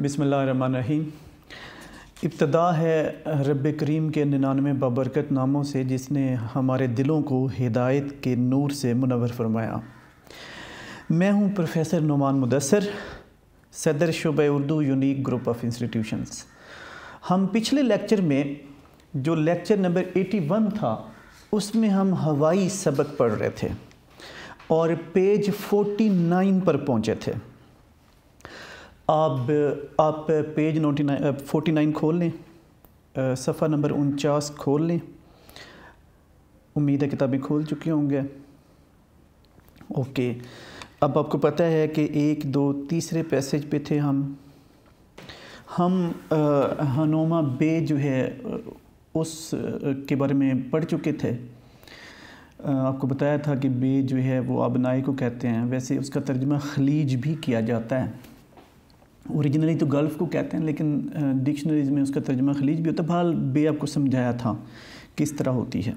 बिस्मिल्लाहिर्रहमानिर्रहीम। इब्तदा है रब करीम के 99 बाबरकत नामों से जिसने हमारे दिलों को हिदायत के नूर से मुनव्वर फरमाया। मैं हूँ प्रोफेसर नुमान मुदस्सर, सदर शुबे Urdu unique group of institutions. हम पिछले लेक्चर में जो लेक्चर नंबर 81 था उसमें हम हवाई सबक पढ़ रहे थे और पेज 49 पर पहुँचे थे। आप पेज 49 खोल लें, सफ़ा नंबर 49 खोल लें। उम्मीद है किताबें खोल चुके होंगे। ओके, अब आपको पता है कि 1, 2, तीसरे पैसेज पे थे हम हनोमा बे जो है उस के बारे में पढ़ चुके थे। आपको बताया था कि बे जो है वो अबनाई को कहते हैं, वैसे उसका तर्जुमा खलीज भी किया जाता है। ओरिजिनली तो गल्फ़ को कहते हैं लेकिन डिक्शनरीज़ में उसका तर्जुमा खलीज भी होता है। बहरहाल बे आपको समझाया था किस तरह होती है।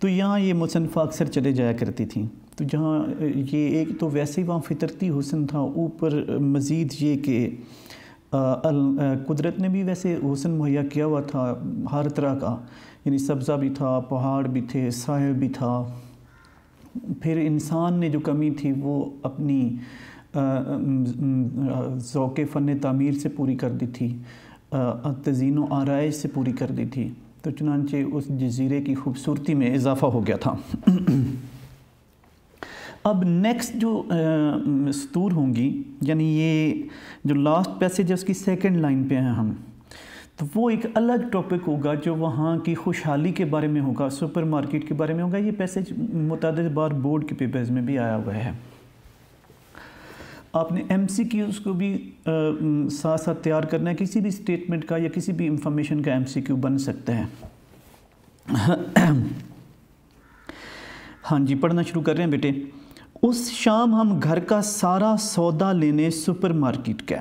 तो यहाँ ये मुसन्फ़ा अक्सर चले जाया करती थी। तो जहाँ ये एक तो वैसे ही वहाँ फितरती हुस्न था, ऊपर मज़ीद ये कि कुदरत ने भी वैसे हुस्न मुहैया किया हुआ था हर तरह का, यानी सब्ज़ा भी था, पहाड़ भी थे, साहिल भी था। फिर इंसान ने जो कमी थी वो अपनी ज़ौक़ फ़न तामीर से पूरी कर दी थी, तज़ीन आराइश से पूरी कर दी थी। तो चुनांचे उस जज़ीरे की खूबसूरती में इजाफ़ा हो गया था। अब नेक्स्ट जो सतूर होंगी, यानी ये जो लास्ट पैसेज है उसकी सेकंड लाइन पे हैं हम, तो वो एक अलग टॉपिक होगा जो वहाँ की खुशहाली के बारे में होगा, सुपर मार्केट के बारे में होगा। ये पैसेज मुतअद्दिद बार बोर्ड के पेपर्स में भी आया हुआ है। आपने MCQs को भी साथ साथ तैयार करना है। किसी भी स्टेटमेंट का या किसी भी इंफॉर्मेशन का MCQ बन सकता है। हाँ जी, पढ़ना शुरू कर रहे हैं बेटे। उस शाम हम घर का सारा सौदा लेने सुपर मार्केट गए।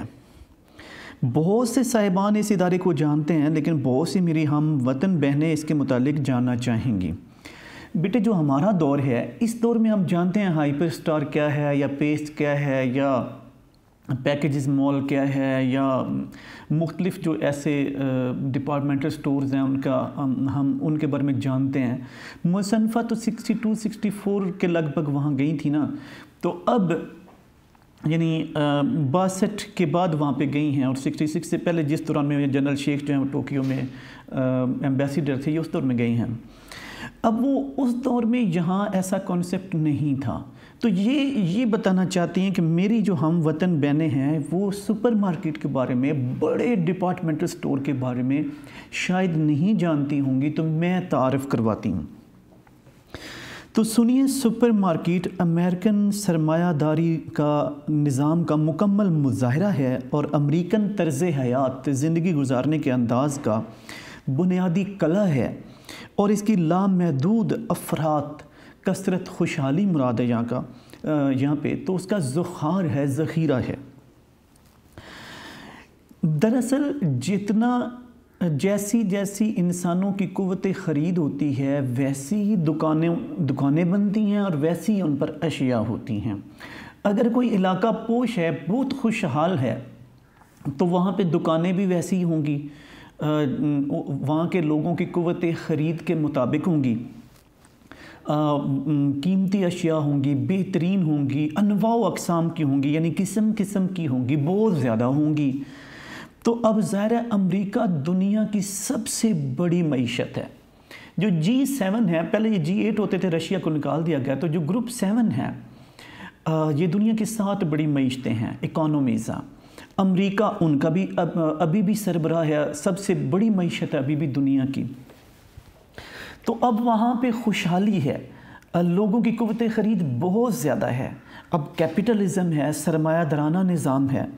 बहुत से साहिबान इस इदारे को जानते हैं लेकिन बहुत सी मेरी हम वतन बहनें इसके मुतालिक जानना चाहेंगी। बेटे, जो हमारा दौर है, इस दौर में हम जानते हैं हाइपर स्टार क्या है या पेस्ट क्या है या पैकेजेस मॉल क्या है या मुख्तलिफ जो ऐसे डिपार्टमेंटल स्टोर्स हैं उनका हम उनके बारे में जानते हैं। मुसन्फ़ा तो 62-64 के लगभग वहाँ गई थी ना, तो अब यानी 62 के बाद वहाँ पे गई हैं और 66 से पहले जिस दौरान में जनरल शेख जो है टोक्यो में एम्बेसडर थे, ये उस दौर में गई हैं। अब वो उस दौर में यहाँ ऐसा कॉन्सेप्ट नहीं था। तो ये बताना चाहती हैं कि मेरी जो हम वतन बहनें हैं वो सुपर मार्केट के बारे में, बड़े डिपार्टमेंटल स्टोर के बारे में शायद नहीं जानती होंगी, तो मैं तारफ़ करवाती हूँ। तो सुनिए, सुपर मार्केट अमेरिकन सरमायादारी का निज़ाम का मुकम्मल मुज़ाहिरा है और अमेरिकन तर्ज़ हयात, ज़िंदगी गुजारने के अंदाज़ का बुनियादी कला है और इसकी लामहदूद अफरात, कसरत, खुशहाली मुराद है यहाँ पे, तो उसका ज़ुखार है, ज़ख़ीरा है। दरअसल जैसी जैसी इंसानों की कुव्वत ख़रीद होती है वैसी ही दुकानें बनती हैं और वैसी ही उन पर अशिया होती हैं। अगर कोई इलाका पोश है, बहुत खुशहाल है, तो वहाँ पे दुकानें भी वैसी ही होंगी, वहाँ के लोगों की कुव्वत ख़रीद के मुताबिक होंगी, कीमती अशिया होंगी, बेहतरीन होंगी, अनवा अक़साम की होंगी, यानी किस्म किस्म की होंगी, बहुत ज़्यादा होंगी। तो अब ज़ाहिर है अमरीका दुनिया की सबसे बड़ी मईशत है। जो G7 है, पहले ये G8 होते थे, रशिया को निकाल दिया गया, तो जो ग्रुप 7 है ये दुनिया की 7 बड़ी मईशतें हैं, इकोनॉमीज़। अमरीका उनका भी अभी भी सरबराह है, सबसे बड़ी मईशत है अभी भी दुनिया की। तो अब वहाँ पे खुशहाली है, लोगों की कुव्वत ख़रीद बहुत ज़्यादा है, अब कैपिटलिज़म है, सरमायादाराना निज़ाम है।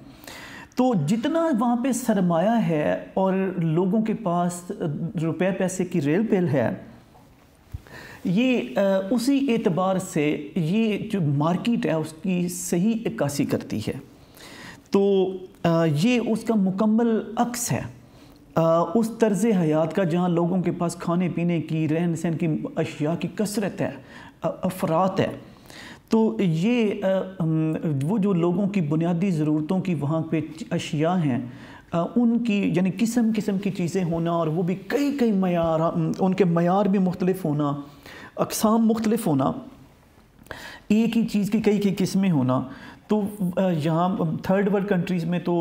तो जितना वहाँ पे सरमाया है और लोगों के पास रुपए पैसे की रेल पेल है, ये उसी एतबार से ये जो मार्केट है उसकी सही इक्कासी करती है। तो ये उसका मुकम्मल अक्स है उस तर्ज़ हयात का जहाँ लोगों के पास खाने पीने की, रहन सहन की अशिया की कसरत है, अफरात है। तो ये वो जो लोगों की बुनियादी ज़रूरतों की वहाँ पे अशिया हैं, उनकी यानी किस्म किस्म की चीज़ें होना, और वो भी कई कई मयार, उनके मयार भी मुख्तलिफ होना, अक़साम मुख्तलिफ होना, एक ही चीज़ की कई कई किस्में होना। तो यहाँ थर्ड वर्ल्ड कंट्रीज़ में तो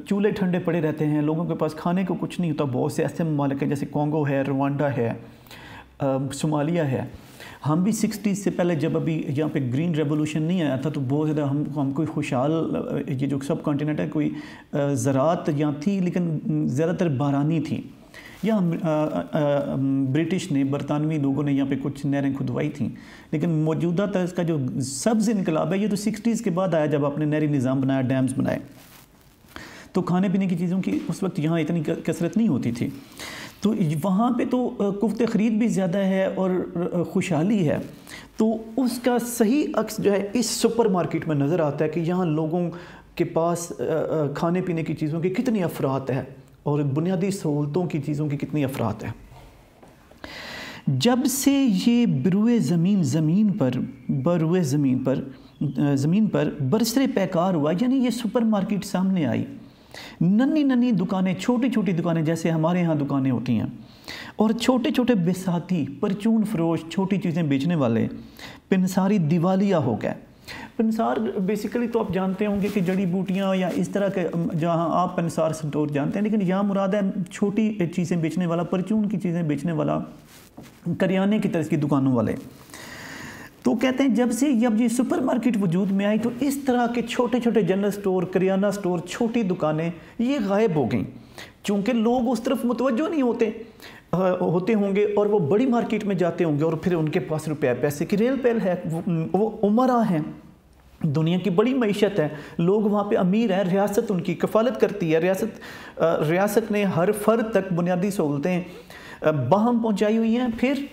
चूल्हे ठंडे पड़े रहते हैं, लोगों के पास खाने को कुछ नहीं होता। बहुत से ऐसे ममालिक हैं जैसे कॉन्गो है, रवांडा है, सोमालिया है। हम भी 60s से पहले जब अभी यहाँ पे ग्रीन रेवोल्यूशन नहीं आया था तो बहुत ज़्यादा हम कोई खुशहाल, ये जो सब कॉन्टिनेंट है, कोई ज़राअत यहाँ थी लेकिन ज़्यादातर बारानी थी। यहाँ ब्रिटिश ने, बरतानवी लोगों ने यहाँ पे कुछ नहरें खुदवाई थी, लेकिन मौजूदा तर्ज का जो सब्ज़ इनकलाब है ये तो 60s के बाद आया, जब आपने नहरी निज़ाम बनाया, डैम्स बनाए। तो खाने पीने की चीज़ों की उस वक्त यहाँ इतनी कसरत नहीं होती थी, तो वहाँ पे तो कुफ्ते ख़रीद भी ज़्यादा है और खुशहाली है। तो उसका सही अक्स जो है इस सुपर मार्केट में नज़र आता है कि यहाँ लोगों के पास खाने पीने की चीज़ों की कितनी अफरात है और बुनियादी सहूलतों की चीज़ों की कितनी अफरात है। जब से ये बरूए ज़मीन पर बरसरे पैकार हुआ, यानी ये सुपर मार्केट सामने आई, नन्ही नन्ही दुकानें, छोटी छोटी दुकानें जैसे हमारे यहाँ दुकानें होती हैं, और छोटे छोटे बेसाती, परचून फरोश, छोटी चीज़ें बेचने वाले पिनसारी दिवालिया हो गए। पिनसार बेसिकली तो आप जानते होंगे कि जड़ी बूटियाँ या इस तरह के, जहाँ आप पिनसार स्टोर जानते हैं, लेकिन यहाँ मुराद है छोटी चीज़ें बेचने वाला, परचून की चीज़ें बेचने वाला, करियाने की तरह की दुकानों वाले। तो कहते हैं जब ये सुपर मार्केट वजूद में आई तो इस तरह के छोटे छोटे जनरल स्टोर, करियाना स्टोर, छोटी दुकानें ये गायब हो गई, चूँकि लोग उस तरफ मुतवज्जो नहीं होते होंगे और वो बड़ी मार्केट में जाते होंगे और फिर उनके पास रुपया पैसे की रेल पेल है, वो उमरा हैं, दुनिया की बड़ी मईशत है, लोग वहाँ पे अमीर हैं, रियासत उनकी कफ़ालत करती है, रियासत ने हर फर्द तक बुनियादी सहूलतें बाहम पहुँचाई हुई हैं, फिर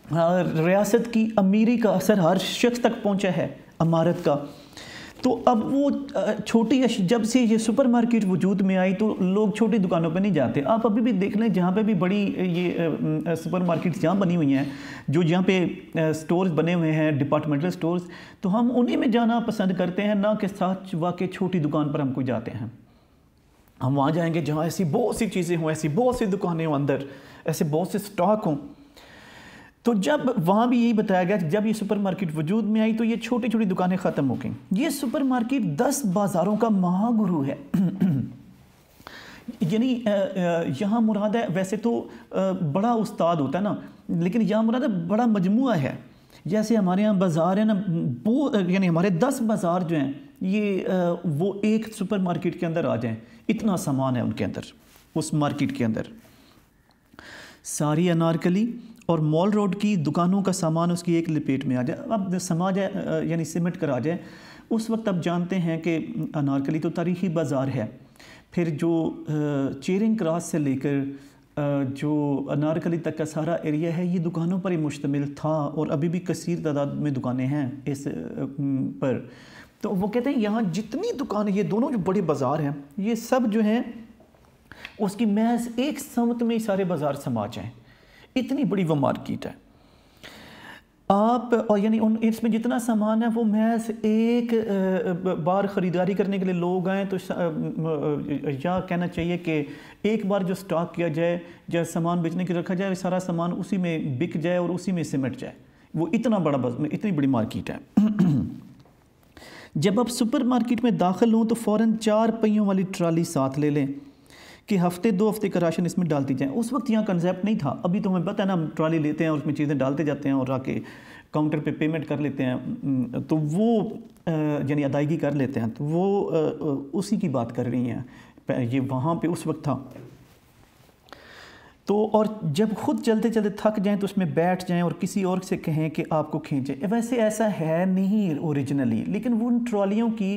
रियासत की अमीरी का असर हर शख्स तक पहुँचा है, अमारत का। तो अब वो जब से ये सुपर मार्केट वजूद में आई तो लोग छोटी दुकानों पे नहीं जाते। आप अभी भी देख लें जहाँ पे भी बड़ी ये सुपर मार्केट्स जहाँ बनी हुई हैं, जो जहाँ पे स्टोर्स बने हुए हैं, डिपार्टमेंटल स्टोर्स, तो हम उन्हीं में जाना पसंद करते हैं, ना कि साथ वाकई छोटी दुकान पर हम कोई जाते हैं। हम वहाँ जाएंगे जहाँ ऐसी बहुत सी चीज़ें हों, ऐसी बहुत सी दुकानें हों, अंदर ऐसे बहुत से स्टॉक हों। तो जब वहाँ भी यही बताया गया कि जब ये सुपर मार्केट वजूद में आई तो ये छोटी छोटी दुकानें ख़त्म हो गईं। ये सुपर मार्केट 10 बाज़ारों का महागुरु है। यानी यहाँ मुराद है, वैसे तो बड़ा उस्ताद होता है ना, लेकिन यहाँ मुराद है बड़ा मजमुआ है। जैसे हमारे यहाँ बाज़ार है ना, वो यानी हमारे 10 बाज़ार जो हैं ये वो एक सुपर मार्केट के अंदर आ जाएं, इतना सामान है उनके अंदर, उस मार्केट के अंदर। सारी अनारकली और मॉल रोड की दुकानों का सामान उसकी एक लपेट में आ जाए, अब समा जाए, यानी सिमट कर आ जाए। उस वक्त आप जानते हैं कि अनारकली तो तारीख़ी बाज़ार है। फिर जो चेरिंग क्रॉस से लेकर जो अनारकली तक का सारा एरिया है ये दुकानों पर ही मुश्तमिल था, और अभी भी कसीर तादाद में दुकानें हैं इस पर। तो वो कहते हैं यहाँ जितनी दुकानें, ये दोनों जो बड़े बाज़ार हैं, ये सब जो हैं उसकी महज एक समत में ही सारे बाज़ार समा जाएँ, इतनी बड़ी वो मार्केट है। आप और यानी इसमें जितना सामान है वो महज एक बार ख़रीदारी करने के लिए लोग आएँ तो या कहना चाहिए कि एक बार जो स्टॉक किया जाए या सामान बेचने के रखा जाए, सारा सामान उसी में बिक जाए और उसी में सिमट जाए। वो इतना इतनी बड़ी मार्केट है। जब आप सुपर मार्केट में दाखिल हों तो फ़ौरन 4 पहियों वाली ट्राली साथ ले लें कि हफ्ते 2 हफ्ते का राशन इसमें डालती जाए। उस वक्त यहाँ कंसेप्ट नहीं था, अभी तो हमें पता है ना, हम ट्राली लेते हैं और उसमें चीज़ें डालते जाते हैं और आके काउंटर पे पेमेंट कर लेते हैं, तो वो यानी अदायगी कर लेते हैं, तो वो उसी की बात कर रही हैं। ये वहाँ पे उस वक्त था। तो और जब खुद चलते चलते थक जाएं तो उसमें बैठ जाएं और किसी और से कहें कि आपको खींचे। वैसे ऐसा है नहीं ओरिजिनली, लेकिन वो उन ट्रॉलियों की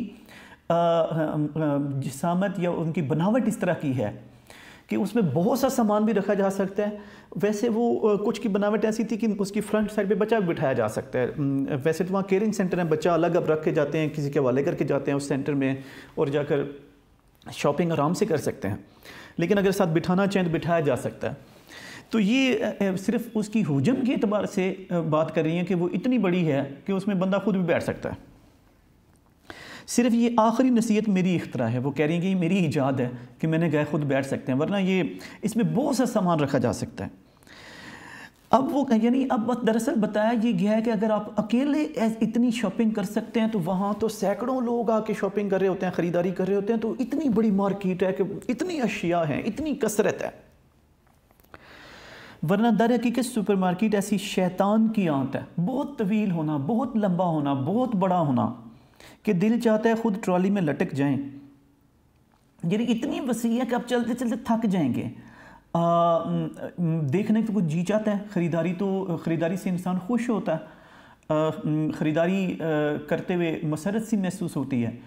जिसामत या उनकी बनावट इस तरह की है कि उसमें बहुत सा सामान भी रखा जा सकता है। वैसे वो कुछ की बनावट ऐसी थी कि उसकी फ्रंट साइड पे बच्चा बिठाया जा सकता है। वैसे तो वहाँ केयरिंग सेंटर है, बच्चा अलग अब रख के जाते हैं, किसी के हवाले करके जाते हैं उस सेंटर में और जाकर शॉपिंग आराम से कर सकते हैं, लेकिन अगर साथ बिठाना चाहें तो बिठाया जा सकता है। तो ये सिर्फ उसकी हुजम के एतबार से बात कर रही हैं कि वो इतनी बड़ी है कि उसमें बंदा खुद भी बैठ सकता है। सिर्फ ये आखिरी नसीहत मेरी इख्तरा है, वो कह रही हैं कि ये मेरी ईजाद है कि मैंने गए खुद बैठ सकते हैं, वरना ये इसमें बहुत सा सामान रखा जा सकता है। अब वो यानी अब दरअसल बताया ये गया है कि अगर आप अकेले इतनी शॉपिंग कर सकते हैं तो वहाँ तो सैकड़ों लोग आके शॉपिंग कर रहे होते हैं, ख़रीदारी कर रहे होते हैं, तो इतनी बड़ी मार्केट है कि इतनी अशिया हैं, इतनी कसरत है। वरना दर हकीकत सुपरमार्केट ऐसी शैतान की आंत है, बहुत तवील होना, बहुत लंबा होना, बहुत बड़ा होना कि दिल चाहता है खुद ट्रॉली में लटक जाएं। यानी इतनी वसी है कि आप चलते चलते थक जाएंगे। देखने को जी चाहता है, ख़रीदारी से इंसान खुश होता है, ख़रीदारी करते हुए मसरत सी महसूस होती है,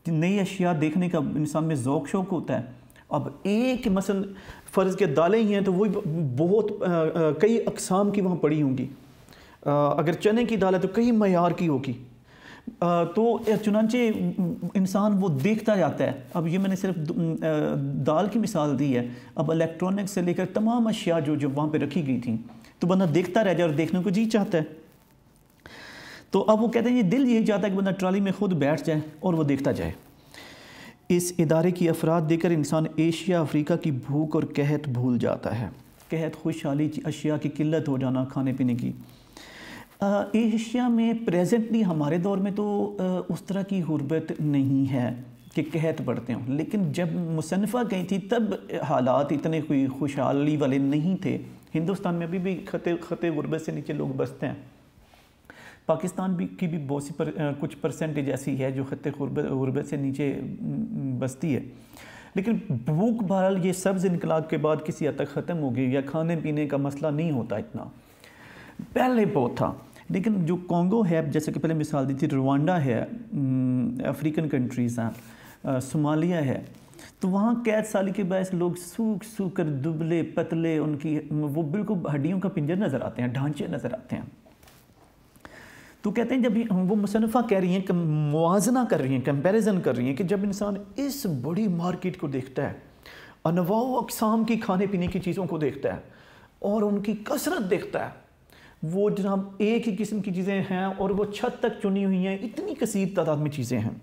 नई अशिया देखने का इंसान में ज़ौक़ शौक़ होता है। अब एक मसल फ़र्ज़ के दालें ही हैं तो वही बहुत कई अक़साम की वहाँ पड़ी होंगी, अगर चने की दाल है तो कई मयार की होगी, तो चुनांचे इंसान वो देखता जाता है। अब ये मैंने सिर्फ दाल की मिसाल दी है, अब इलेक्ट्रॉनिक से लेकर तमाम अशिया जो वहाँ पे रखी गई थी, तो बंदा देखता रह जाए और देखने को जी चाहता है। तो अब वो कहते हैं ये दिल यही चाहता है कि बंदा ट्रॉली में खुद बैठ जाए और वो देखता जाए। इस इदारे की अफराद देकर इंसान एशिया अफ्रीका की भूख और कहत भूल जाता है। कहत खुशहाली, अशिया की किल्लत हो जाना, खाने पीने की। एशिया में प्रेजेंटली हमारे दौर में तो उस तरह की गुर्बत नहीं है कि कहत बढ़ते हों, लेकिन जब मुसन्नफ़ा गई थी तब हालात इतने कोई खुशहाली वाले नहीं थे। हिंदुस्तान में अभी भी खते गुर्बत से नीचे लोग बसते हैं। पाकिस्तान की भी बहुत सी कुछ परसेंटेज ऐसी है जो खते गुर्बत से नीचे बसती है, लेकिन भूख भाल ये सब्ज़ इनकलाब के बाद किसी हद तक ख़त्म हो गई, या खाने पीने का मसला नहीं होता इतना, पहले बहुत था। लेकिन जो कॉन्गो है, जैसे कि पहले मिसाल दी थी, रवांडा है, अफ्रीकन कंट्रीज़ हैं, सोमालिया है, तो वहाँ कैद साली के बायस लोग सूख सूख कर दुबले पतले, उनकी वो बिल्कुल हड्डियों का पिंजर नज़र आते हैं, ढांचे नज़र आते हैं। तो कहते हैं जब वो मुसन्नफ़ा कह रही हैं, मुआजना कर रही हैं, कंपैरिजन कर रही हैं कि जब इंसान इस बड़ी मार्केट को देखता है, अनवा अक़साम की खाने पीने की चीज़ों को देखता है और उनकी कसरत देखता है, वो जनाब एक ही किस्म की चीज़ें हैं और वो छत तक चुनी हुई हैं, इतनी कसीर तादाद में चीज़ें हैं,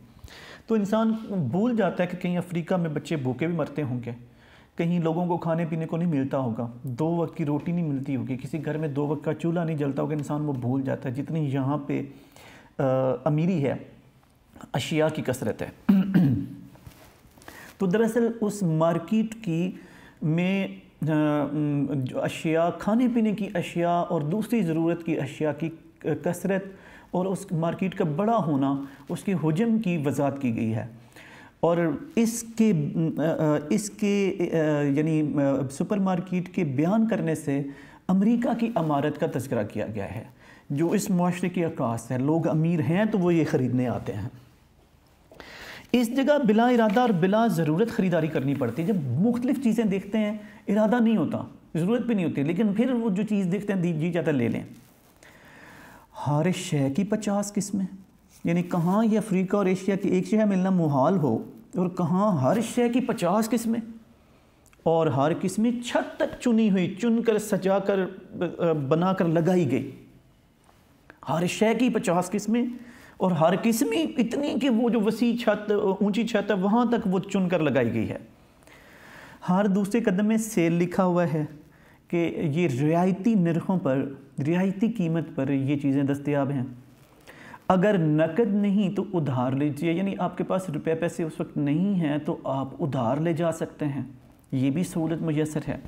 तो इंसान भूल जाता है कि कहीं अफ्रीका में बच्चे भूखे भी मरते होंगे, कहीं लोगों को खाने पीने को नहीं मिलता होगा, 2 वक्त की रोटी नहीं मिलती होगी, किसी घर में 2 वक्त का चूल्हा नहीं जलता होगा। इंसान वो भूल जाता है जितनी यहाँ पे अमीरी है, अशिया की कसरत है। तो दरअसल उस मार्केट की में जो अशिया, खाने पीने की अशिया और दूसरी ज़रूरत की अशिया की कसरत और उस मार्केट का बड़ा होना, उसके हुजम की वज़ाहत की गई है। और इसके यानी सुपरमार्केट के बयान करने से अमेरिका की अमारत का तज़किरा किया गया है, जो इस मुआशरे की अक्कास है। लोग अमीर हैं तो वो ये ख़रीदने आते हैं। इस जगह बिला इरादा और बिला ज़रूरत ख़रीदारी करनी पड़ती है। जब मुख्तलिफ़ चीज़ें देखते हैं, इरादा नहीं होता, ज़रूरत भी नहीं होती, लेकिन फिर वो जो चीज़ देखते हैं जी जाता ले लें। हर शय की 50 किस्में, यानी कहाँ ये अफ्रीका और एशिया की एक शय मिलना मुहाल हो और कहाँ हर शय की 50 किस्में, और हर किस्में छत तक चुनी हुई, चुनकर सजा कर बनाकर लगाई गई। हर शय की 50 किस्में और हर किस्में इतनी कि वो जो वसी छत, ऊंची छत है, वहाँ तक वो चुनकर लगाई गई है। हर दूसरे कदम में सेल लिखा हुआ है कि ये रियायती निर्खों पर, रियायती कीमत पर ये चीज़ें दस्तयाब हैं। अगर नकद नहीं तो उधार लीजिए, यानी आपके पास रुपए पैसे उस वक्त नहीं हैं तो आप उधार ले जा सकते हैं, ये भी सहूलत मुयस्सर है।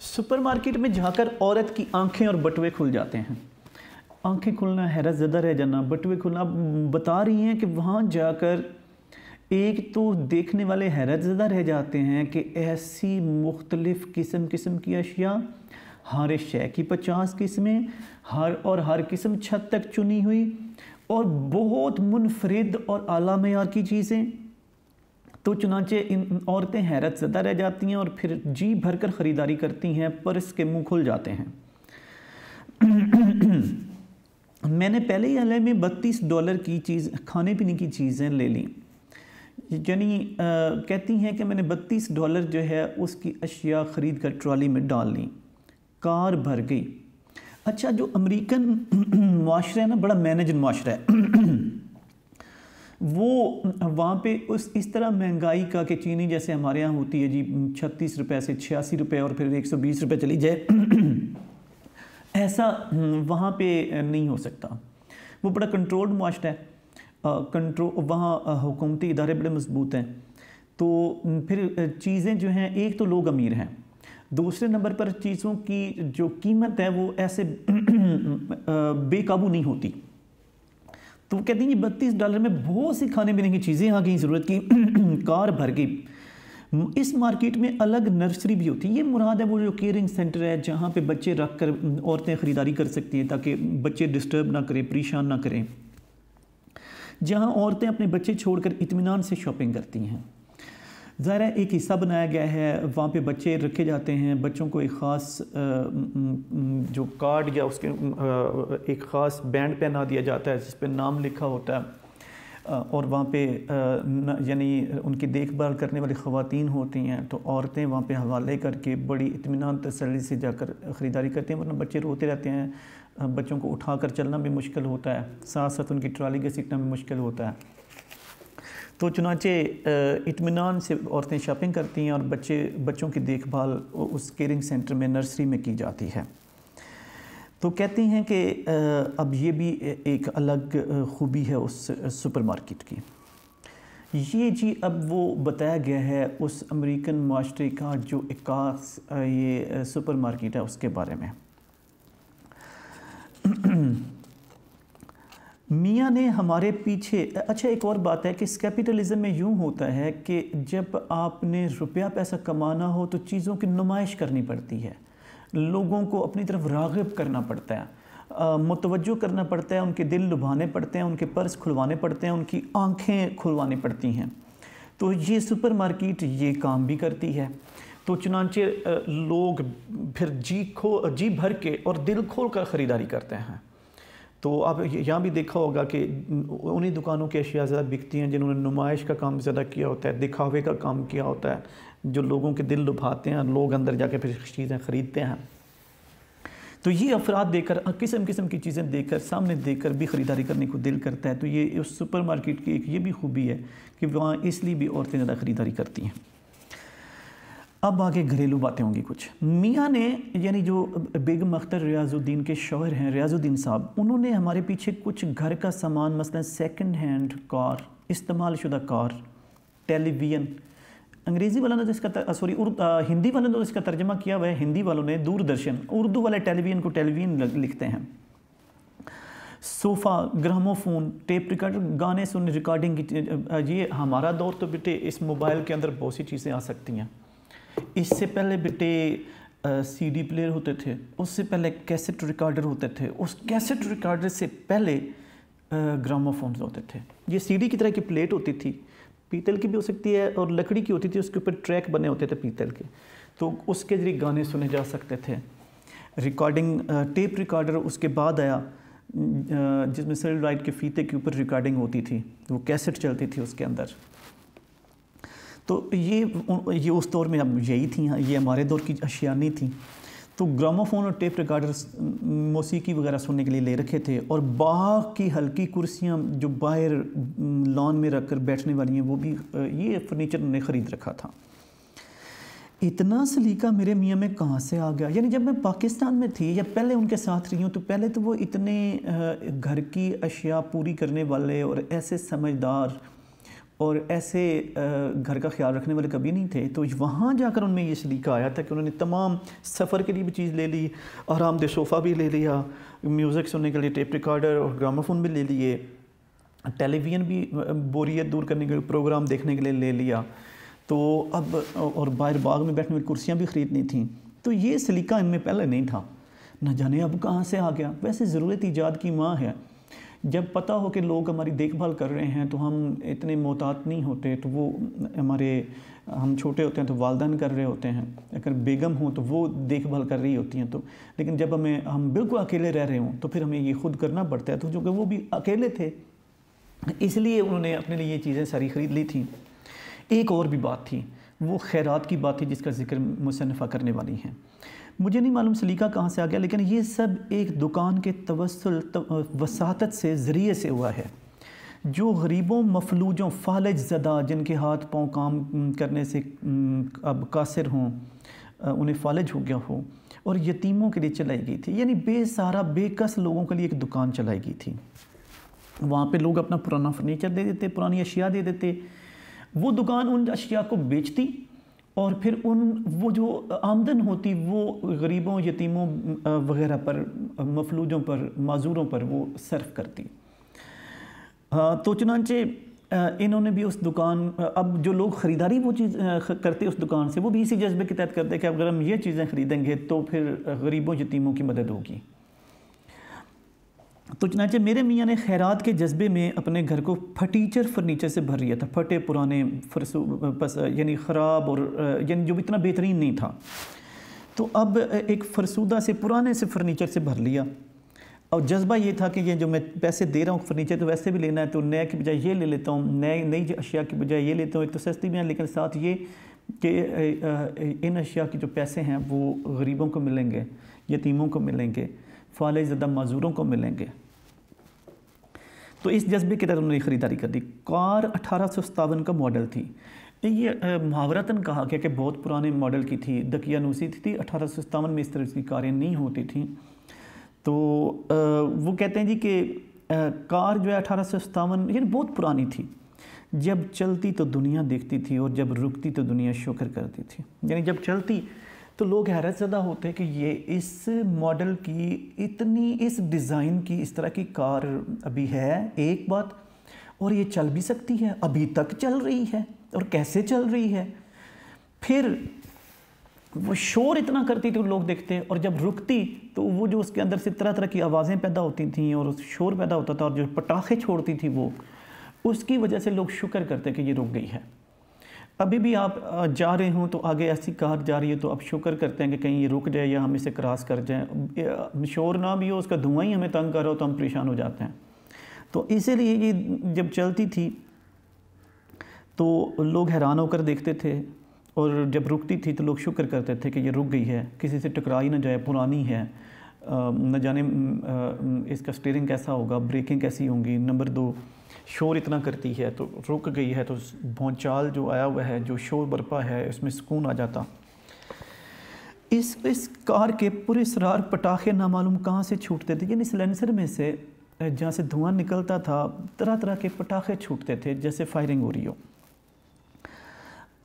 सुपरमार्केट में जाकर औरत की आंखें और बटुए खुल जाते हैं। आंखें खुलना, हैरत ज़दा रह जाना, बटुए खुलना, बता रही हैं कि वहाँ जाकर एक तो देखने वाले हैरत ज़दा रह जाते हैं कि ऐसी मुख्तलिफ़ किस्म की अशिया, हर शय की 50 किस्में, हर किस्म छत तक चुनी हुई और बहुत मुनफरिद और आला मेयार की चीज़ें। तो चुनांचे इन औरतें हैरत ज़दा रह जाती हैं और फिर जी भरकर ख़रीदारी करती हैं, पर्स के मुंह खुल जाते हैं। मैंने पहले ही हाल में $32 की चीज़, खाने पीने की चीज़ें ले ली। यानी कहती हैं कि मैंने $32 जो है उसकी अशिया ख़रीद कर ट्रॉली में डाल ली, कार भर गई। अच्छा, जो अमेरिकन माशरा है ना, बड़ा मैनेज माशरा है वो वहाँ पे इस तरह महंगाई का कि चीनी जैसे हमारे यहाँ होती है जी 36 रुपये से 86 रुपये और फिर 120 रुपये चली जाए ऐसा वहाँ पे नहीं हो सकता। वो बड़ा कंट्रोल्ड माशरा है, कंट्रोल वहाँ हुकूमती इदारे बड़े मजबूत हैं। तो फिर चीज़ें जो हैं, एक तो लोग अमीर हैं, दूसरे नंबर पर चीज़ों की जो कीमत है वो ऐसे बेकाबू नहीं होती। तो वो कहती हैं कि $32 में बहुत सी खाने पीने की चीज़ें आ गई, ज़रूरत की कार भर गई। इस मार्केट में अलग नर्सरी भी होती है। ये मुराद है वो जो केयरिंग सेंटर है जहाँ पे बच्चे रख कर औरतें ख़रीदारी कर सकती हैं ताकि बच्चे डिस्टर्ब ना करें, परेशान ना करें, जहाँ औरतें अपने बच्चे छोड़कर इत्मीनान से शॉपिंग करती हैं। ज़ाहिर है एक हिस्सा बनाया गया है, वहाँ पे बच्चे रखे जाते हैं, बच्चों को एक ख़ास जो कार्ड या उसके एक ख़ास बैंड पहना दिया जाता है जिस पे नाम लिखा होता है और वहाँ पे यानी उनकी देखभाल करने वाली ख़वातीन होती हैं। तो औरतें वहाँ पे हवाले करके बड़ी इत्मीनान तसल्ली से जाकर ख़रीदारी करती हैं, वरना बच्चे रोते रहते हैं, बच्चों को उठाकर चलना भी मुश्किल होता है, साथ साथ उनकी ट्राली के सीटना भी मुश्किल होता है। तो चुनाचे इत्मीनान से औरतें शॉपिंग करती हैं और बच्चों की देखभाल उस केयरिंग सेंटर में, नर्सरी में की जाती है। तो कहती हैं कि अब ये भी एक अलग खूबी है उस सुपरमार्केट की। ये जी अब वो बताया गया है उस अमेरिकन माशरे का जो एक खास ये सुपरमार्केट है उसके बारे में। मियाँ ने हमारे पीछे, अच्छा एक और बात है कि इस कैपिटलिज़म में यूँ होता है कि जब आपने रुपया पैसा कमाना हो तो चीज़ों की नुमाइश करनी पड़ती है, लोगों को अपनी तरफ राग़िब करना पड़ता है, मुतवज्जो करना पड़ता है, उनके दिल लुभाने पड़ते हैं, उनके पर्स खुलवाने पड़ते हैं, उनकी आँखें खुलवानी पड़ती हैं। तो ये सुपरमार्केट ये काम भी करती है। तो चुनांचे लोग फिर जी भर के और दिल खोल कर ख़रीदारी करते हैं। तो आप यहाँ भी देखा होगा कि उन्हीं दुकानों की अशिया ज़्यादा बिकती हैं जिन्होंने नुमाइश का काम ज़्यादा किया होता है, दिखावे का काम किया होता है, जो लोगों के दिल लुभाते हैं, लोग अंदर जाके फिर चीज़ें ख़रीदते हैं। तो ये अफराद देकर, किस्म किस्म की चीज़ें देकर, सामने देकर भी ख़रीदारी करने को दिल करता है। तो ये उस सुपरमार्केट की एक ये भी खूबी है कि वहाँ इसलिए भी औरतें ज़्यादा ख़रीदारी करती हैं। अब आगे घरेलू बातें होंगी कुछ। मियाँ ने, यानी जो बेगम अख्तर रियाजुद्दीन के शौहर हैं, रियाजुद्दीन साहब, उन्होंने हमारे पीछे कुछ घर का सामान, मसलन सेकंड हैंड कार, इस्तेमाल शुदा कार, टेलीविज़न, अंग्रेज़ी वालों ने तो इसका हिंदी वालों ने तो इसका तर्जमा किया हुआ है, हिंदी वालों ने दूरदर्शन, उर्दू वाले टेलीविज़न को टेलीविज़न लिखते हैं, सोफ़ा, ग्रामोफोन, टेप रिकॉर्डर, गाने सुनने, रिकॉर्डिंग की। ये हमारा दौर तो बेटे इस मोबाइल के अंदर बहुत सी चीज़ें आ सकती हैं। इससे पहले बेटे सीडी प्लेयर होते थे, उससे पहले कैसेट रिकॉर्डर होते थे, उस कैसेट रिकॉर्डर से पहले ग्रामोफोन्स होते थे। ये सीडी की तरह की प्लेट होती थी, पीतल की भी हो सकती है और लकड़ी की होती थी, उसके ऊपर ट्रैक बने होते थे पीतल के, तो उसके ज़रिए गाने सुने जा सकते थे। रिकॉर्डिंग टेप रिकॉर्डर उसके बाद आया जिसमें सेलुलॉइड के फीते के ऊपर रिकॉर्डिंग होती थी, वो कैसेट चलती थी उसके अंदर। तो ये उस दौर में अब यही थी, ये हमारे दौर की अशिया नहीं थी। तो ग्रामोफोन और टेप रिकॉर्डर्स मौसीकी वगैरह सुनने के लिए ले रखे थे, और बाग की हल्की कुर्सियाँ जो बाहर लॉन में रख कर बैठने वाली हैं, वो भी ये फर्नीचर उन्होंने ख़रीद रखा था। इतना सलीका मेरे मियाँ में कहाँ से आ गया? यानी जब मैं पाकिस्तान में थी या पहले उनके साथ रही हूँ, तो पहले तो वो इतने घर की अशिया पूरी करने वाले और ऐसे समझदार और ऐसे घर का ख्याल रखने वाले कभी नहीं थे। तो वहाँ जाकर उनमें ये सलीका आया था कि उन्होंने तमाम सफ़र के लिए भी चीज़ ले ली, आरामदेह सोफ़ा भी ले लिया, म्यूज़िक सुनने के लिए टेप रिकॉर्डर और ग्रामोफोन भी ले लिए, टेलीविज़न भी बोरियत दूर करने के लिए, प्रोग्राम देखने के लिए ले लिया। तो अब और बाहर बाग में बैठने वाली कुर्सियाँ भी ख़रीदनी थी। तो ये सलीका इनमें पहले नहीं था, न जाने अब कहाँ से आ गया। वैसे ज़रूरत ईजाद की माँ है। जब पता हो कि लोग हमारी देखभाल कर रहे हैं तो हम इतने मोहतात नहीं होते। तो वो हम छोटे होते हैं तो वालदैन कर रहे होते हैं, अगर बेगम हो तो वो देखभाल कर रही होती हैं। तो लेकिन जब हम बिल्कुल अकेले रह रहे हों तो फिर हमें ये खुद करना पड़ता है। तो जो कि वो भी अकेले थे, इसलिए उन्होंने अपने लिए ये चीज़ें सारी ख़रीद ली थी। एक और भी बात थी, वो खैरात की बात थी जिसका जिक्र मुसन्निफ़ा करने वाली हैं। मुझे नहीं मालूम सलीका कहाँ से आ गया, लेकिन ये सब एक दुकान के तवस्सुल वसातत से ज़रिए से हुआ है। जो गरीबों, मफलूजों, फालज ज़दा, जिनके हाथ पाँव काम करने से अब कासिर हों, उन्हें फालज हो गया हो, और यतीमों के लिए चलाई गई थी। यानी बेसहारा बेकस लोगों के लिए एक दुकान चलाई गई थी। वहाँ पे लोग अपना पुराना फर्नीचर दे देते, पुरानी अशिया दे देते। वो दुकान उन अशिया को बेचती और फिर वो जो आमदन होती वो गरीबों, यतीमों वगैरह पर, मफलूजों पर, माजूरों पर वो सर्फ करती। तो चुनांचे इन्होंने भी उस दुकान, अब जो लोग ख़रीदारी वो चीज़ करते उस दुकान से, वो भी इसी जज्बे के तहत करते कि अगर हम ये चीज़ें ख़रीदेंगे तो फिर गरीबों, यतीमों की मदद होगी। तो चुनांचे मेरे मियाँ ने खैरात के जज्बे में अपने घर को फर्नीचर से भर लिया था। फटे पुराने यानी ख़राब और यानी जो इतना बेहतरीन नहीं था। तो अब एक फरसूदा से, पुराने से फर्नीचर से भर लिया। और जज्बा ये था कि ये जो मैं पैसे दे रहा हूँ फर्नीचर तो वैसे भी लेना है, तो नए की बजाय ये ले लेता हूँ, नई अशिया की बजाय ये लेता हूँ। एक तो सस्ती भी है, लेकिन साथ ये कि इन अशिया के जो पैसे हैं वो गरीबों को मिलेंगे, यतीमों को मिलेंगे, फालिज ज़दा माजूरों को मिलेंगे। तो इस जज्बे के तहत उन्होंने ख़रीदारी कर दी। कार 1857 का मॉडल थी। ये मुहावरतन कहा गया कि बहुत पुराने मॉडल की थी, दकियानूसी थी। 1857 में इस तरह की कारें नहीं होती थी। तो वो कहते हैं जी कि कार जो है 1857 यानी बहुत पुरानी थी। जब चलती तो दुनिया देखती थी और जब रुकती तो दुनिया शुक्र करती थी। यानी जब चलती तो लोग हैरत ज़दा होते कि ये इस मॉडल की, इतनी इस डिज़ाइन की, इस तरह की कार अभी है, एक बात, और ये चल भी सकती है, अभी तक चल रही है, और कैसे चल रही है। फिर वो शोर इतना करती थी, लोग देखते, और जब रुकती तो वो जो उसके अंदर से तरह तरह की आवाज़ें पैदा होती थी और शोर पैदा होता था, और जो पटाखे छोड़ती थी वो, उसकी वजह से लोग शुक्र करते कि ये रुक गई है। अभी भी आप जा रहे हों तो आगे ऐसी कार जा रही है तो आप शुक्र करते हैं कि कहीं ये रुक जाए या हम इसे क्रॉस कर जाएं। शोर ना भी हो, उसका धुआं ही हमें तंग कर रहा हो तो हम परेशान हो जाते हैं। तो इसीलिए ये जब चलती थी तो लोग हैरान होकर देखते थे, और जब रुकती थी तो लोग शुक्र करते थे कि ये रुक गई है, किसी से टकरा ही ना जाए, पुरानी है, न जाने इसका स्टीयरिंग कैसा होगा, ब्रेकिंग कैसी होंगी। नंबर 2, शोर इतना करती है तो रुक गई है, तो भौचाल जो आया हुआ है, जो शोर बरपा है, उसमें सुकून आ जाता। इस कार के पुरस्रार पटाखे नामालूम कहाँ से छूटते थे, यानी सिलेंसर में से जहाँ से धुआं निकलता था, तरह तरह के पटाखे छूटते थे जैसे फायरिंग हो रही हो।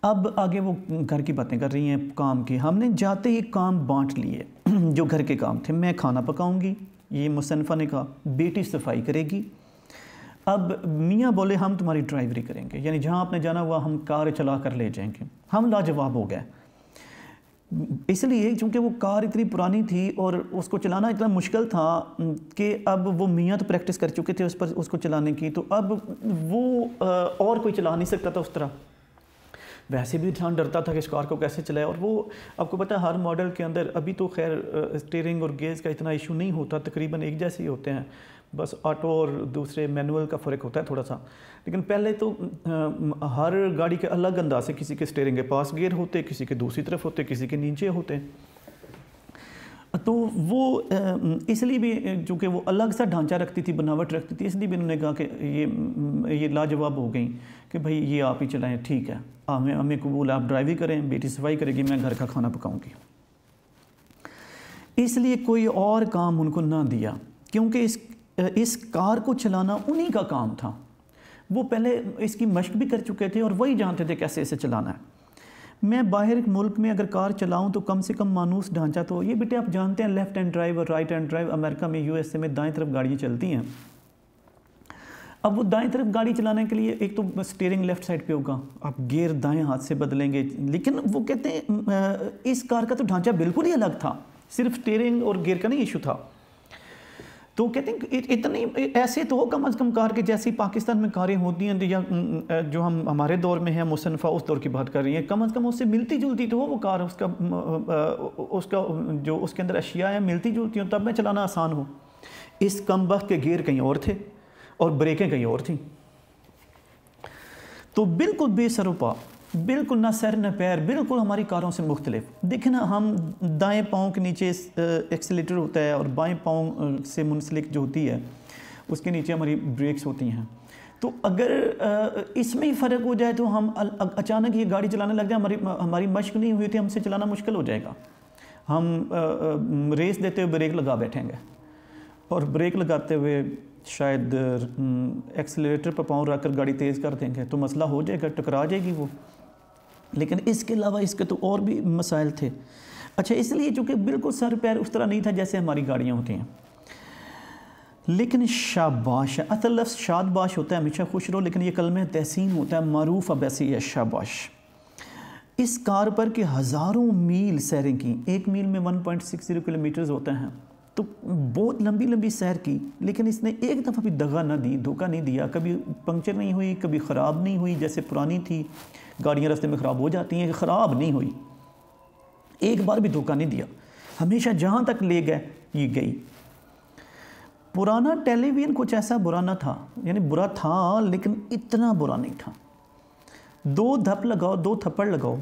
अब आगे वो घर की बातें कर रही हैं, काम की। हमने जाते ही काम बांट लिए जो घर के काम थे। मैं खाना पकाऊंगी, ये मुसन्निफ़ा ने कहा, बेटी सफाई करेगी। अब मियाँ बोले हम तुम्हारी ड्राइवरी करेंगे, यानी जहाँ आपने जाना हुआ हम कार चला कर ले जाएंगे। हम लाजवाब हो गए, इसलिए क्योंकि वो कार इतनी पुरानी थी और उसको चलाना इतना मुश्किल था कि अब वो मियाँ तो प्रैक्टिस कर चुके थे उस पर, उसको चलाने की, तो अब वो और कोई चला नहीं सकता था उस तरह। वैसे भी इंसान डरता था कि इस कार को कैसे चलाए। और वो आपको पता है हर मॉडल के अंदर, अभी तो खैर स्टीयरिंग और गेयर्स का इतना इशू नहीं होता, तकरीबन एक जैसे ही होते हैं, बस ऑटो और दूसरे मैनुअल का फ़र्क होता है थोड़ा सा। लेकिन पहले तो हर गाड़ी के अलग अंदाज से, किसी के स्टीयरिंग के पास गियर होते, किसी के दूसरी तरफ होते, किसी के नीचे होते। तो वो इसलिए भी, चूँकि वो अलग सा ढांचा रखती थी, बनावट रखती थी, इसलिए भी उन्होंने कहा कि ये लाजवाब हो गई कि भाई ये आप ही चलाएं, ठीक है, हमें कबूल, आप ड्राइविंग करें, बेटी सफाई करेगी, मैं घर का खाना पकाऊंगी। इसलिए कोई और काम उनको ना दिया, क्योंकि इस कार को चलाना उन्हीं का काम था। वो पहले इसकी मशक भी कर चुके थे और वही जानते थे कैसे इसे चलाना है। मैं बाहर मुल्क में अगर कार चलाऊं तो कम से कम मानूस ढांचा तो, ये बेटे आप जानते हैं लेफ़्ट हैंड ड्राइव और राइट हैंड ड्राइव, अमेरिका में, यूएसए में दाएं तरफ गाड़ियाँ चलती हैं। अब वो दाएं तरफ गाड़ी चलाने के लिए एक तो स्टीयरिंग लेफ़्ट साइड पे होगा, आप गियर दाएं हाथ से बदलेंगे, लेकिन वो कहते हैं इस कार का तो ढांचा बिल्कुल ही अलग था, सिर्फ स्टीयरिंग और गियर का नहीं इशू था। तो कहते हैं इतनी ऐसे तो हो कम अज़ कम कार के जैसी पाकिस्तान में कारें होती हैं, या जो हम हमारे दौर में हैं, मुसन्निफ़ा उस दौर की बात कर रही हैं, कम अज़ कम उससे मिलती जुलती तो हो वो कार, उसका जो उसके अंदर अशिया है मिलती जुलती हो, तब में चलाना आसान हो। इस कम वक्त के गियर कहीं और थे और ब्रेकें कहीं और थी। तो बिल्कुल बेसरोपा बिल्कुल ना सर न पैर, बिल्कुल हमारी कारों से मुख्तलिफ। देखें ना, हम दाएं पाँव के नीचे एक्सीलेटर होता है और बाएं पाँव से मुंसलिक जो होती है उसके नीचे हमारी ब्रेक्स होती हैं। तो अगर इसमें ही फ़र्क हो जाए तो हम अचानक ये गाड़ी चलाने लग जाए, हमारी मश्क नहीं हुई थी, हमसे चलाना मुश्किल हो जाएगा। हम रेस देते हुए ब्रेक लगा बैठेंगे और ब्रेक लगाते हुए शायद एक्सीलरेटर पर पाँव रख कर गाड़ी तेज़ कर देंगे तो मसला हो जाएगा, टकरा जाएगी वो। लेकिन इसके अलावा इसके तो और भी मसाइल थे। अच्छा, इसलिए चूँकि बिल्कुल सर पैर उस तरह नहीं था जैसे हमारी गाड़ियाँ होती हैं। लेकिन शाबाश, असल लफ्ज़ शाबाश होता है हमेशा खुश रहो, लेकिन ये कलमे तहसीन होता है मारूफ अब ऐसी है शाबाश। इस कार पर के हज़ारों मील सैरें की, एक मील में 1.60 किलोमीटर्स होते हैं, तो बहुत लंबी लंबी सैर की, लेकिन इसने एक दफ़ा भी दगा ना दी, धोखा नहीं दिया। कभी पंक्चर नहीं हुई, कभी ख़राब नहीं हुई। जैसे पुरानी थी गाड़ियाँ रास्ते में ख़राब हो जाती हैं, ख़राब नहीं हुई, एक बार भी धोखा नहीं दिया। हमेशा जहाँ तक ले गए ये गई। पुराना टेलीविज़न कुछ ऐसा बुरा ना था, यानी बुरा था लेकिन इतना बुरा नहीं था। 2 धप लगाओ, 2 थप्पड़ लगाओ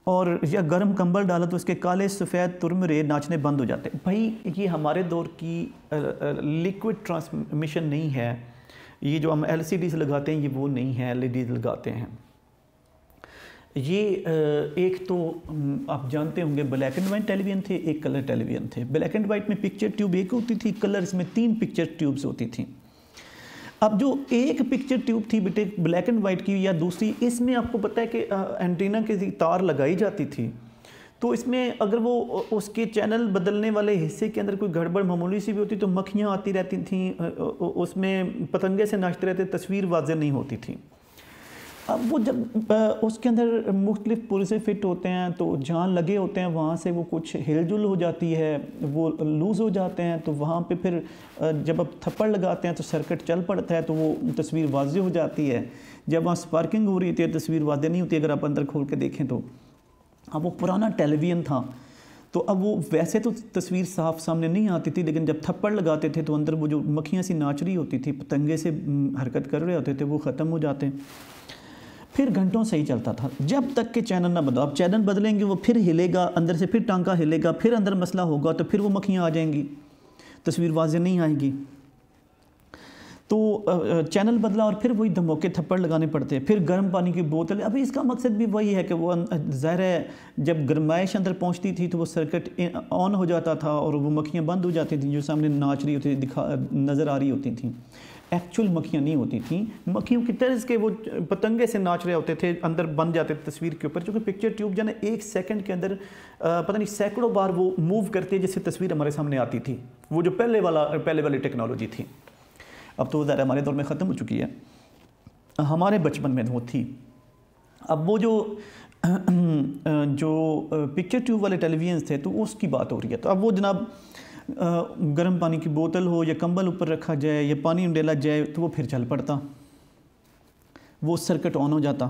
और या गर्म कंबल डालो तो उसके काले सफ़ेद तुरमरे नाचने बंद हो जाते। भाई ये हमारे दौर की लिक्विड ट्रांसमिशन नहीं है, ये जो हम LCD से लगाते हैं ये वो नहीं है, LED लगाते हैं। ये एक तो आप जानते होंगे ब्लैक एंड वाइट टेलीविज़न थे, एक कलर टेलीविज़न थे। ब्लैक एंड वाइट में पिक्चर ट्यूब एक होती थी, कलर इसमें 3 पिक्चर ट्यूब्स होती थी। अब जो एक पिक्चर ट्यूब थी बेटे ब्लैक एंड वाइट की या दूसरी, इसमें आपको पता है कि एंटीना की तार लगाई जाती थी, तो इसमें अगर वो उसके चैनल बदलने वाले हिस्से के अंदर कोई गड़बड़ मामूली सी भी होती तो मक्खियाँ आती रहती थीं, उसमें पतंगे से नाचते रहते, तस्वीर वाज़ेह नहीं होती थी। अब वो जब उसके अंदर मुख्तलिफ पुर्जे फिट होते हैं तो जहाँ लगे होते हैं वहाँ से वो कुछ हिलजुल हो जाती है, वो लूज़ हो जाते हैं, तो वहाँ पे फिर जब आप थप्पड़ लगाते हैं तो सर्किट चल पड़ता है, तो वो तस्वीर वाज़ेह हो जाती है। जब वहाँ स्पार्किंग हो रही थी तस्वीर वाज़ेह नहीं होती अगर आप अंदर खोल के देखें तो। अब वो पुराना टेलीविज़न था तो अब वो वैसे तो तस्वीर साफ सामने नहीं आती थी, लेकिन जब थप्पड़ लगाते थे तो अंदर वो जो मक्खियाँ सी नाच रही होती थी, पतंगे से हरकत कर रहे होते थे, वो ख़त्म हो जाते। फिर घंटों सही चलता था जब तक कि चैनल ना बदलो। अब चैनल बदलेंगे वो फिर हिलेगा, अंदर से फिर टांका हिलेगा, फिर अंदर मसला होगा तो फिर वो मक्खियाँ आ जाएंगी, तस्वीर वाज़ेह नहीं आएगी। तो चैनल बदला और फिर वही धमोके थप्पड़ लगाने पड़ते। फिर गर्म पानी की बोतल, अभी इसका मकसद भी वही है कि वो ज़ाहिर है जब गर्माइश अंदर पहुंचती थी तो वो सर्किट ऑन हो जाता था और वो मक्खियाँ बंद हो जाती थी जो सामने नाच रही होती थी, नज़र आ रही होती थी। एक्चुअल मक्खियाँ नहीं होती थी, मक्खियों की तरह के वो पतंगे से नाच रहे होते थे, अंदर बन जाते थे तस्वीर के ऊपर। क्योंकि पिक्चर ट्यूब जो है 1 सेकंड के अंदर पता नहीं सैकड़ों बार वो मूव करती है जिससे तस्वीर हमारे सामने आती थी। वो जो पहले वाली टेक्नोलॉजी थी, अब तो ज़रा हमारे दौर में ख़त्म हो चुकी है, हमारे बचपन में वो थी। अब वो जो पिक्चर ट्यूब वाले टेलीविज़न थे तो उसकी बात हो रही है। तो अब वो जनाब गर्म पानी की बोतल हो या कंबल ऊपर रखा जाए या पानी उंडेला जाए तो वो फिर चल पड़ता, वो सर्किट ऑन हो जाता।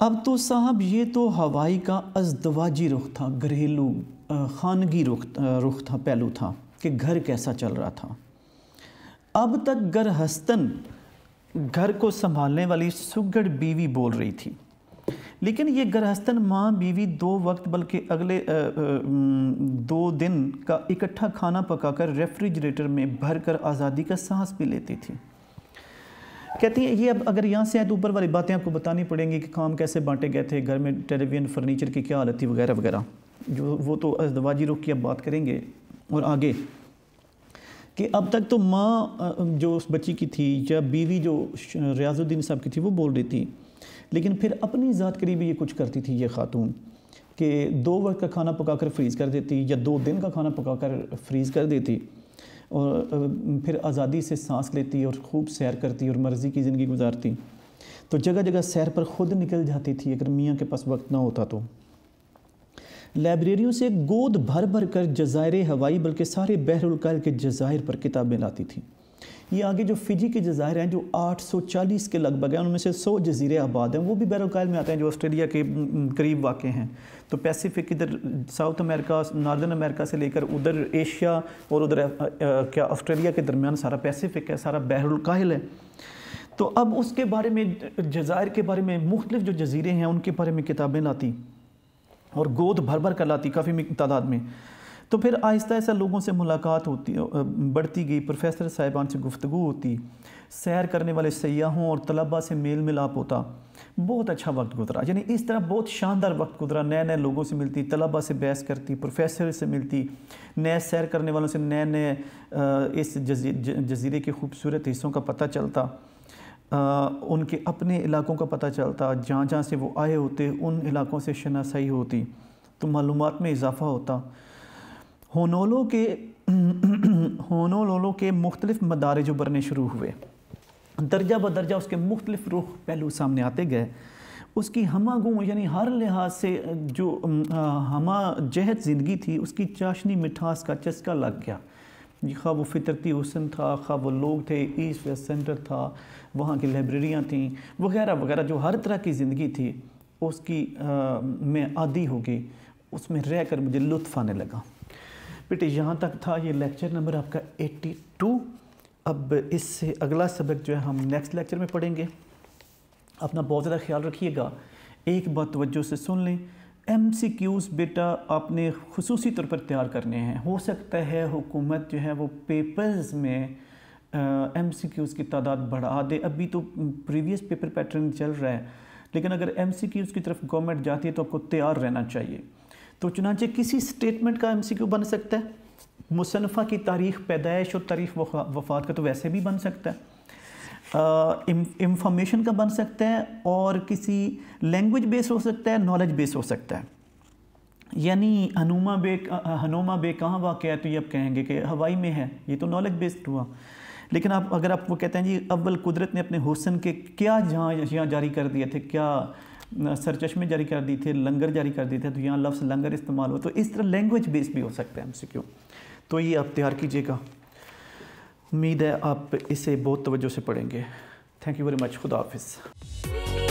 अब तो साहब ये तो हवाई का अज़दवाजी रुख था, घरेलू खानगी रुख था, पहलू था कि घर कैसा चल रहा था। अब तक गृहस्थन घर को संभालने वाली सुगड़ बीवी बोल रही थी, लेकिन ये गृहस्थन माँ बीवी 2 वक्त बल्कि अगले 2 दिन का इकट्ठा खाना पकाकर रेफ्रिजरेटर में भरकर आज़ादी का सांस भी लेती थी। कहती है ये अब अगर यहाँ से आए तो ऊपर वाली बातें आपको बतानी पड़ेंगी कि काम कैसे बांटे गए थे, घर में टेलीविज़न फर्नीचर की क्या हालत थी वगैरह वगैरह, जो वो तो अज़दवाजी रुख की अब बात करेंगे। और आगे कि अब तक तो माँ जो उस बच्ची की थी या बीवी जो रियाजुद्दीन साहब की थी वो बोल रही थी, लेकिन फिर अपनी ज़ात करीब ये कुछ करती थी ये खातून कि 2 वक्त का खाना पकाकर फ्रीज़ कर देती या 2 दिन का खाना पकाकर फ्रीज़ कर देती और फिर आज़ादी से सांस लेती और खूब सैर करती और मर्ज़ी की ज़िंदगी गुजारती। तो जगह जगह सैर पर ख़ुद निकल जाती थी अगर मियाँ के पास वक्त ना होता तो। लाइब्रेरियों से गोद भर भर कर जज़ायर हवाई बल्कि सारे बहरुल-कायल के जज़ायर पर किताबें लाती थी। ये आगे जो फ़िजी के जज़ायर हैं जो 840 के लगभग हैं, उनमें से 100 जज़ीरे आबाद हैं, वो भी बहरुल-कायल में आते हैं जो ऑस्ट्रेलिया के करीब वाक़ हैं। तो पैसिफिक इधर साउथ अमेरिका, नॉर्दर्न अमेरिका से लेकर उधर एशिया और उधर क्या ऑस्ट्रेलिया के दरमियान सारा पैसिफिक है, सारा बहरुल-कायल है। तो अब उसके बारे में, जज़ायर के बारे में, मुख्तलिफ जो जजीरे हैं उनके बारे में किताबें लाती और गोद भर भर कर लाती काफ़ी तादाद में। तो फिर आहिस्ता आहिस्ता लोगों से मुलाकात होती बढ़ती गई, प्रोफेसर साहिबान से गुफ्तगू होती, सैर करने वाले सयाहों और तलबा से मेल मिलाप होता। बहुत अच्छा वक्त गुजरा, यानी इस तरह बहुत शानदार वक्त गुजरा। नए नए लोगों से मिलती, तलबा से बहस करती, प्रोफेसर से मिलती, नए सैर करने वालों से नए नए इस जजीरे के खूबसूरत हिस्सों का पता चलता, उनके अपने इलाकों का पता चलता, जहाँ जहाँ से वो आए होते उन इलाकों से शनासाई होती, तो मालूमात में इजाफ़ा होता। होनोलुलु के मुख्तलिफ मदारिज उभरने शुरू हुए, दर्जा ब दर्जा उसके मुख्तलिफ रुख पहलू सामने आते गए। उसकी हमागू यानी हर लिहाज से जो हमा जहत ज़िंदगी थी, उसकी चाशनी मिठास का चस्का लग गया। खा वो फितरती हुस्न था, खा वो लोग थे, ईस्ट वेस्ट सेंटर था, वहाँ की लाइब्रेरियाँ थीं वगैरह वगैरह, जो हर तरह की ज़िंदगी थी उसकी मैं आदी हो गई, उसमें रह कर मुझे लुत्फ़ आने लगा। बेटे यहाँ तक था ये लेक्चर नंबर आपका 82। अब इससे अगला सबक जो है हम नेक्स्ट लेक्चर में पढ़ेंगे। अपना बहुत ज़्यादा ख्याल रखिएगा। एक बात तवज्जो से सुन लें, MCQs बेटा आपने खुसूसी तौर पर तैयार करने हैं। हो सकता है हुकूमत जो है वो पेपर्स में MCQs की तादाद बढ़ा दे। अभी तो प्रीवियस पेपर पैटर्न चल रहा है, लेकिन अगर MCQs की तरफ गवर्नमेंट जाती है तो आपको तैयार रहना चाहिए। तो चुनांचे किसी स्टेटमेंट का MCQ बन सकता है, मुसन्फ़ा की तारीख़ पैदाइश और तारीख़ वफ़ात का तो वैसे भी बन सकता है, इंफॉर्मेशन का बन सकता है, और किसी लैंग्वेज बेस हो सकता है, नॉलेज बेस हो सकता है। यानी हनुमा बे कहाँ वाक़ है, तो ये आप कहेंगे कि हवाई में है, ये तो नॉलेज बेस्ड हुआ। लेकिन आप अगर आप वो कहते हैं जी अव्वल कुदरत ने अपने हुस्न के क्या यहाँ जारी कर दिए थे, क्या सरचश्मे जारी कर दिए थे, लंगर जारी कर दिए थे, तो यहाँ लफ्ज़ लंगर इस्तेमाल हो। तो इस तरह लैंग्वेज बेस भी हो सकता है MCQ। तो ये आप तैयार कीजिएगा। उम्मीद है आप इसे बहुत तवज्जो से पढ़ेंगे। Thank you very much. खुदा हाफिज़।